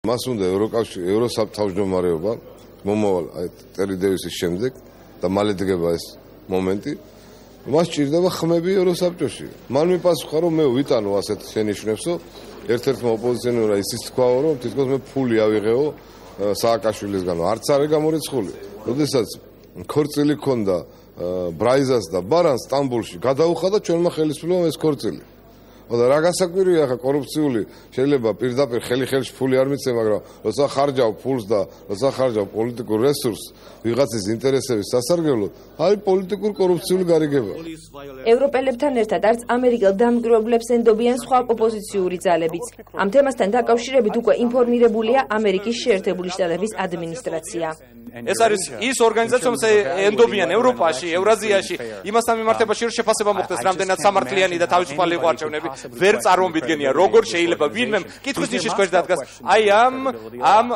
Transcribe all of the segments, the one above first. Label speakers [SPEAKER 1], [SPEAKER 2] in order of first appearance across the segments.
[SPEAKER 1] მას უნდა ევროსაბთავმჯდომარეობა მომავალ ტერი დევისის შემდეგ და მალე დგება ეს მომენტი. მას ჭირდება ხმები ევროსაბჭოში. მან მიპასუხა რომ მე ვიტანო ასეთ შენიშვნებსო ერთ-ერთმა ოპოზიციონერმა ისიც თქვაო რომ თითქოს მე ფული ავიღეო სააკაშვილისგანო. არც არ გამორიცხული. როდესაც ქორწილი ქონდა ბრაიზას და ბარანს სტამბოლში გადაუხადა ჩვენმა ხელისუფლებამ ეს ქორწილი. და რა გასაკვირია ხა კორუფციული შეიძლება პირდაპირ ხელში ფული არ მიცე, მაგრამ როცა ხარჯავ ფულს და როცა ხარჯავ პოლიტიკურ რესურსს ვიღაცის ინტერესების სასარგებლოდ, არის პოლიტიკურ კორუფციული გარიგება.
[SPEAKER 2] ევროპელებთან ერთად არც ამერიკელ დამკვირვებლებს ენდობიან სხვა ოპოზიციური ძალებიც. ამ თემასთან დაკავშირებით უკვე ინფორმირებულია ამერიკის შეერთებული შტატების ადმინისტრაცია.
[SPEAKER 3] ეს არის ის ორგანიზაცია, რომელიც ენდობიან ევროპაში, ევრაზიაში, იმასთან მიმართებაში რომ შეფასება მოხდეს, რამდენად სამართლიანი და თავისუფალი იყო არჩევნები, ვერ წარმომიდგენია, როგორ შეიძლება ვინმე კითხვის ნიშნის ქვეშ დადგას. აი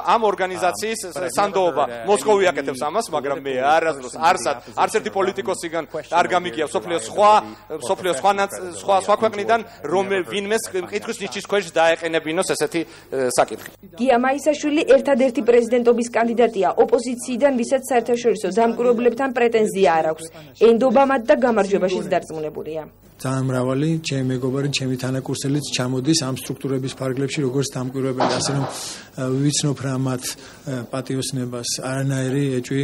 [SPEAKER 3] ამ ორგანიზაციის სანდოობა მოსკოვი აკეთებს ამას, მაგრამ მე არასდროს არც ერთი პოლიტიკოსიდან არ გამიგია სხვა ქვეყნიდან რომ ვინმეს კითხვის ნიშნის ქვეშ დაეყენებინოს ესეთი საკითხი.
[SPEAKER 2] გია მაისაშვილი ერთადერთი პრეზიდენტობის კანდიდატია ოპოზიციიდან, ვისაც საერთაშორისო დამკვირვებლებთან პრეტენზია არ აქვს. ენდობამად და გამარჯვებაშიც დარწმუნებულია.
[SPEAKER 4] ძალიან მრავალი ჩემი მეგობარი, ჩემი თანაკურსელიც ჩამოდის ამ სტრუქტურების ფარგლებში, როგორც დამკვირვებელი, ასე რომ ვიცნობ რა მათ პატიოსნებას არანაირი ეჭვი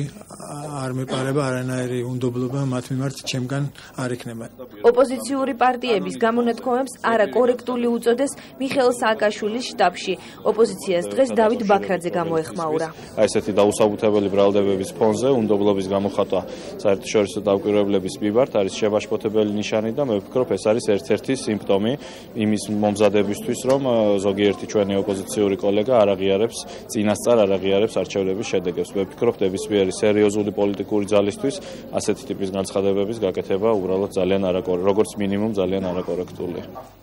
[SPEAKER 4] არ მეპარება, არანაირი უნდობლობა მათ მიმართ ჩემგან არ იქნება.
[SPEAKER 2] ოპოზიციური პარტიების გამონათქვამებს არაკორექტული უწოდეს მიხეილ სააკაშვილის შტაბში. ოპოზიციას დღეს დავით ბაქრაძე გამოეხმაურა.
[SPEAKER 5] ესეთი დაუსაბუთებელი ბრალდებების ფონზე უნდობლობის გამოხატვა საერთაშორისო დამკვირვებლების მიმართ არის შებაშფოთებელი ნიშანი და მე ვფიქრობ, ეს არის ერთ-ერთი სიმპტომი იმის მომზადებისთვის, რომ ზოგიერთი ჩვენი ოპოზიციური კოლეგა არ აღიარებს წინასწარ არ აღიარებს არჩევნების შედეგებს. მე ვფიქრობ, ნებისმიერი სერიოზული პოლიტიკური ძალისთვის ასეთი ტიპის განცხადებების გაკეთება უბრალოდ ძალიან როგორც მინიმუმ ძალიან არაკორექტულია.